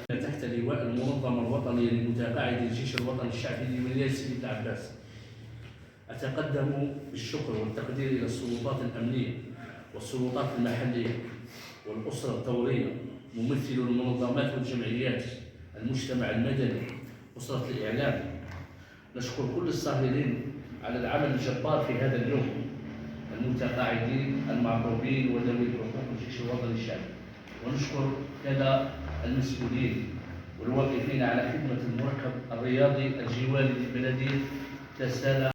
تحت لواء المنظمة الوطنية لمتقاعدي الجيش الوطني الشعبي لولاية سيدي العباس. أتقدم بالشكر والتقدير إلى السلطات الأمنية والسلطات المحلية والأسرة الثورية، ممثلو المنظمات والجمعيات، المجتمع المدني، أسرة الإعلام. نشكر كل الساهرين على العمل الجبار في هذا اليوم، المتقاعدين المعروفين وذوي الحقوق الجيش الوطني الشعبي، ونشكر كذا المسؤولين والواقفين على خدمة المركب الرياضي الجوالي لبلدية تسالى.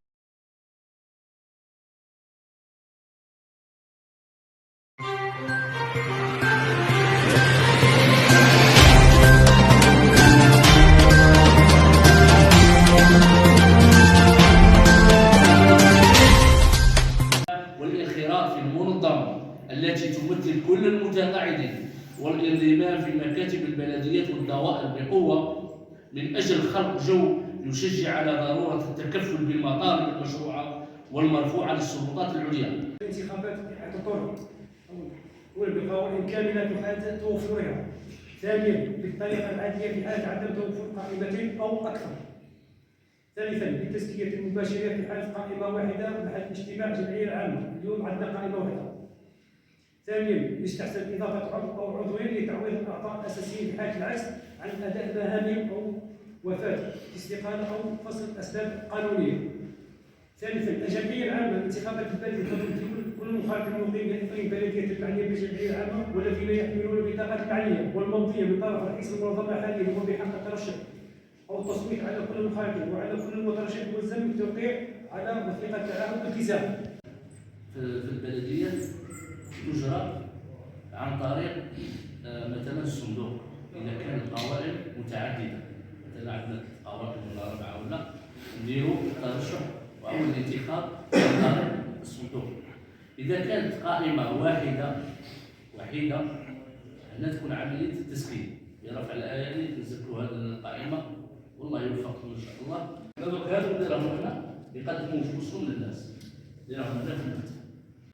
والانخراط في المنظمة التي تمثل كل المتقاعدين والانضمام في مكاتب البلديات والدوائر بقوة من أجل خلق جو يشجع على ضرورة التكفل بالمطالب المشروعة والمرفوعة للسلطات العليا. الانتخابات بحالة الطرق والبقوانين كاملة في حالة توفرها. ثانيا بالطريقة العادية في حالة عدم توفر قائمتين أو أكثر. ثالثا بالتزكية المباشرة في حالة قائمة واحدة محل اجتماع الجمعية العامة. اليوم عندنا قائمة واحدة. ثانيا يستحسن إضافة عضو أو عضوين لتعويض الأعضاء الأساسيين في حالة العجز عن أداء مهامهم أو وفاة، استقالة أو فصل أسباب قانونية. ثالثا الجمعية العامة لانتخابات البلدية تضم كل مخالف مقيم في بلدية المعنية بالجمعية العامة والذين يحملون البطاقات المعنية والممضية من طرف رئيس المنظمة حاليا وهو بحق الترشح أو التصويت على كل مخالف وعلى كل المترشح ملزم بالتوقيع على وثيقة تعهد والتزام. في البلدية تجرى عن طريق مثلا الصندوق إذا كانت قوائم متعددة، مثلا عندنا قوائم ولا 4 ولا نديروا الترشح أو الانتخاب عن طريق الصندوق. إذا كانت قائمة واحدة هنا تكون عملية التسخين برفع الأيادي، نزكوا هذه القائمة والله يوفقكم إن شاء الله. هذو اللي راهم هنا يقدموا فلوسهم للناس اللي راهم هنا في المكتب،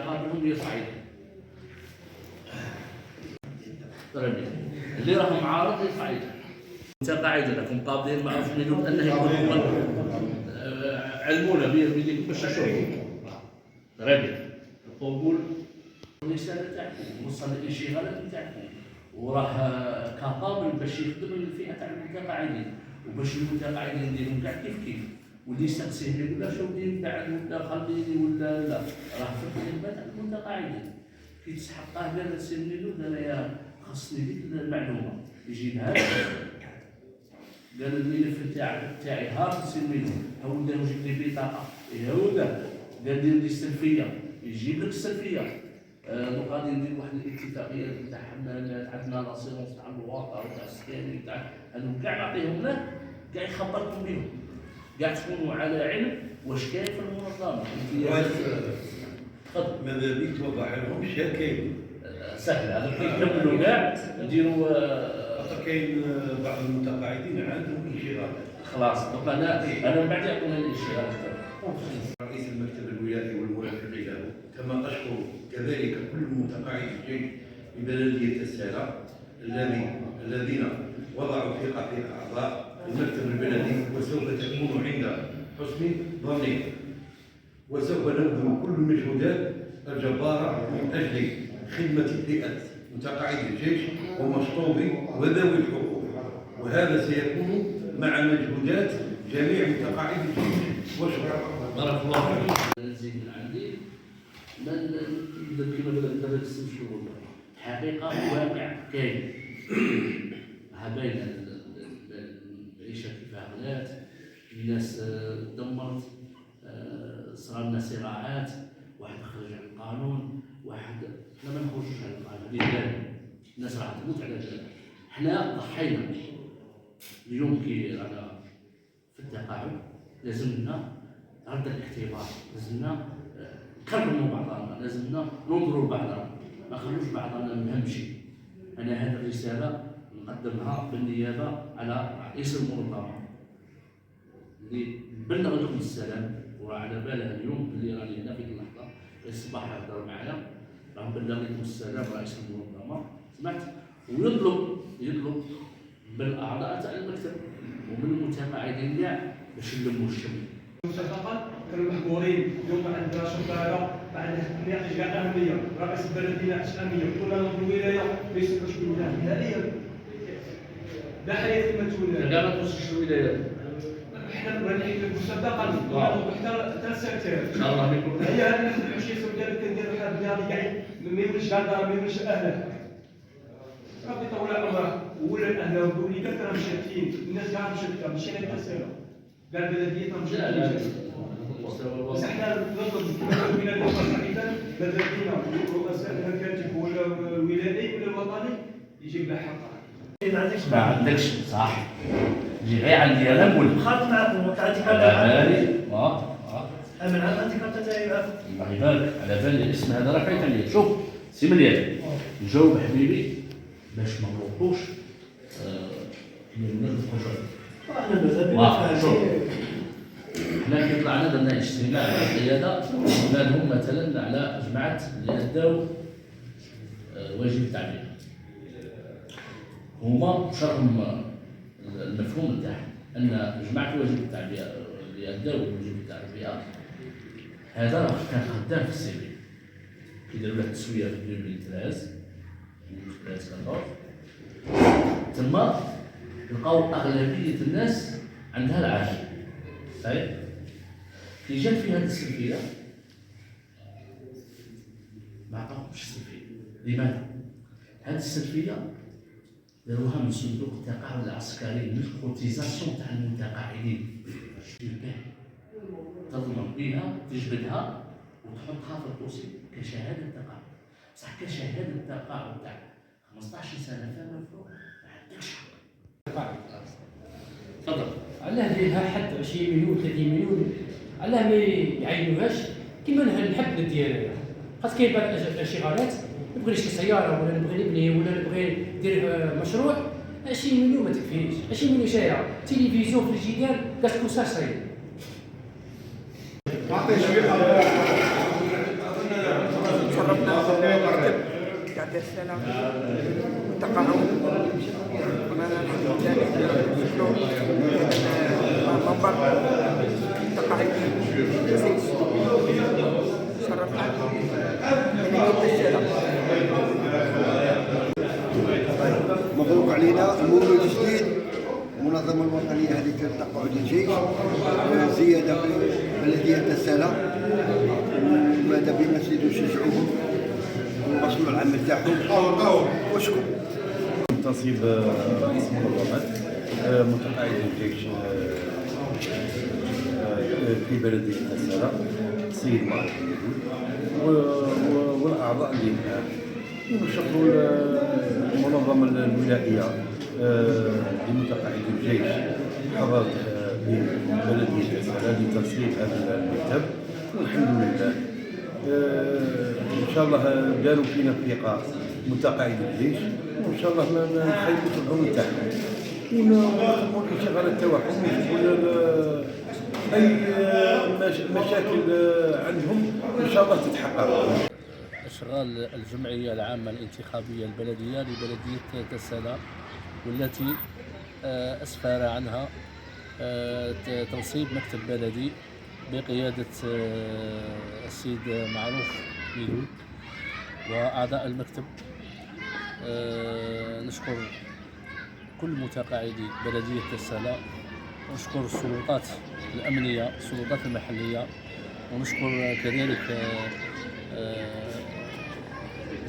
قادرهم يصعدوا اللي راهم عارض يصعد. متقاعد لكم قابلين معروف منهم انه يكون علمونا بيديكم باش تشوفوا راجل القبول الرساله تاعكم وصل الانشغالات تاعكم وراه كابابل باش يخدم الفئه تاع المتقاعدين وباش المتقاعدين نديرهم كاع كيف واللي يستقسيه يقول له شو ندير بعد ولا خليني ولا لا، راه في الخدمه تاع المتقاعدين كي تسحقاه لا سيرني له يا خاصني ديك المعلومه يجيبها قال الملف تاعي ها سيرني ها ولا جيب لي بطاقه هاودا قال دير لي السلفيه يجيب لك السلفيه. دوك غادي ندير واحد الاتفاقيه تاع حمالات عندنا لاسيرونس تاع الواقع وتاع السكاني تاع هذوك كاع نعطيهم له كاع يخبركم بهم كاع تكونوا على علم واش كاين في المنظمه. تفضل. ماذا بيك توضح لهم كاين سهل هذا كيكملوا كاع نديروا. كاين بعض المتقاعدين عندهم انشغالات. خلاص دوك انا من بعد يعطونا الانشغالات. رئيس المكتب الولائي والمرافق له كما اشكر كذلك كل متقاعد الجيش في بلديه السالة الذين وضعوا ثقه في اعضاء المكتب البلدي وسوف تكون عند حسن ظني وسوف نبذل كل المجهودات الجباره من اجل خدمه فئه متقاعد الجيش ومشطوبي وذوي الحقوق، وهذا سيكون مع مجهودات جميع متقاعد الجيش. وشكرا. بارك الله فيك. نزيد من عندي كما بدات هذا السن شهور حقيقه واقع كاين ها باينه العيشه كيفاه غلات، الناس دمرت، صرا لنا صراعات، واحد خرج عن القانون، واحد لا ما نخرجوش على القانون هذه الناس راح تموت على ذلك. حنا ضحينا اليوم كي رانا في التقاعد لازمنا رد الاعتبار، لازمنا نكرموا بعضنا، لازمنا ننظروا لبعضنا، ما نخلوش بعضنا نهمشي. انا هذه الرساله نقدمها بالنيابه على رئيس المنظمه اللي بلغ لكم السلام وعلى باله اليوم اللي راني هنا في اللحظه الصباح هضر معايا راه بلغ لكم السلام رئيس المنظمه سمعت ويطلب بالاعضاء تاع المكتب ومن المتقاعدين كاع باش نلموا الشمل. المسابقات كانوا محظورين اليوم ما عندناش شطاره، ما عندناش كاع اهميه، رئيس البلديه ما عندوش اهميه، ولا نظم الولايه ما يسمعوش بالله نهائيا. لا حياه كما تولى. كاع ما توصلش الولايات. حنا بغينا نحيد المسابقه حتى السكتير. ان شاء الله يكون. هي هذه الحشيه السوداء اللي كنديروا حنا الرياضي كاع ما يوليش دار ما يوليش اهله. ربي يطول عمره ولا الاهله والوليدات راه مشاركين، الناس كاع مشاركه ماشي غير التسالة. كاع البلديات راه مشاركين. بس حنا نطلب كما قلنا لكم صحيحا ماذا بينا رؤساء المكاتب ولا الولائي ولا الوطني يجيب له حقه. ما عندكش صح. اللي غير عندي انا نقول خالد معكم وتعطيك على بالي من عندك التتابع الله يبارك على بالي الاسم هذا راه فايت عليه. شوف سي مليان نجاوب حبيبي باش ما نروحوش من الخشب. انا مازال شوف حنا كي طلعنا درنا اجتماع مع القياده قلنا لهم مثلا على جماعه اللي اداو واجب التعبئه هما شرحهم المفهوم تاعهم ان جماعه واجب التعبئه اللي اداو واجب التعبئه هذا راه كان خدام في السي في كي داروا له التسويه في 2013 تما لقاو اغلبيه الناس عندها العافيه. صحيح؟ كي جات في هذه السلفيه ما عطاوهمش السلفيه. لماذا؟ هذه السلفيه داروها من صندوق التقاعد العسكري من الكوتيزاسيون تاع المتقاعدين. تضمن بها تجبدها وتحطها في القوسي كشهاده تقاعد. بصح كشهاده تقاعد تاع 15 سنه فما فوق ما عندكش حق. تفضل. علاه ديرها حد 20 مليون 30 مليون، علاه ما يعينوهاش كيما نحب ندير انا. خاطر كاين بعض الاشغالات نبغي نشري سياره ولا نبغي نبني ولا نبغي ندير مشروع 20 مليون ما تكفيش. 20 مليون شايعه تلفزيون في الجدار كاع تكون صغير. شرفنا بالمكتب تاع السلام والتقاعد وانا الحمد لله نشكروا منبر التقاعد السيس شرفنا بمدينة السلام. مبروك علينا المولد الجديد المنظمة الوطنية هذه تقاعد الجيش زيادة في بلدية السلام وماذا بما نزيدوا نشجعوهم ونواصلوا العمل تاعهم وشكرا. تنصيب رئيس منظمة متقاعد الجيش في بلدية السلام السيد معروف والأعضاء اللي معاه ونشكروا المنظمة الولائية لمتقاعد الجيش حضرت ببلدية السلام لتنصيب هذا المكتب والحمد لله. ان شاء الله داروا فينا ثقة متقاعد الجيش وان شاء الله ما نخيبوش الظن تاعهم ونخدموا الاشغالات تاعهم ونشوفوا اي مشاكل عندهم ان شاء الله تتحقق. اشغال الجمعيه العامه الانتخابيه البلديه لبلديه تسالى والتي اسفر عنها تنصيب مكتب بلدي بقياده السيد معروف ميلود واعضاء المكتب. نشكر كل متقاعدي بلديه تسالى ونشكر السلطات الامنيه السلطات المحليه ونشكر كذلك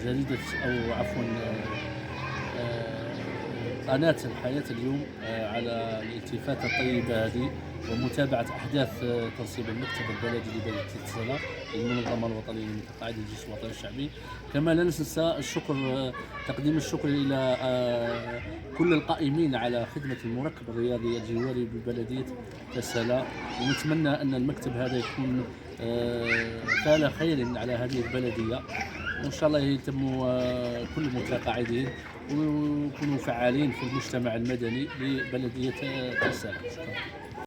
جريدة أو عفوا قناة الحياة اليوم على الالتفاتة الطيبة هذه ومتابعة أحداث تنصيب المكتب البلدي لبلدية تسالى المنظمة الوطنية لمتقاعدي الجيش الوطني الشعبي. كما لا ننسى الشكر تقديم الشكر إلى كل القائمين على خدمة المركب الرياضي الجواري ببلدية تسالى ونتمنى أن المكتب هذا يكون فعل خير على هذه البلدية وإن شاء الله يتموا كل المتقاعدين ويكونوا فعالين في المجتمع المدني لبلدية تسالى. شكرا.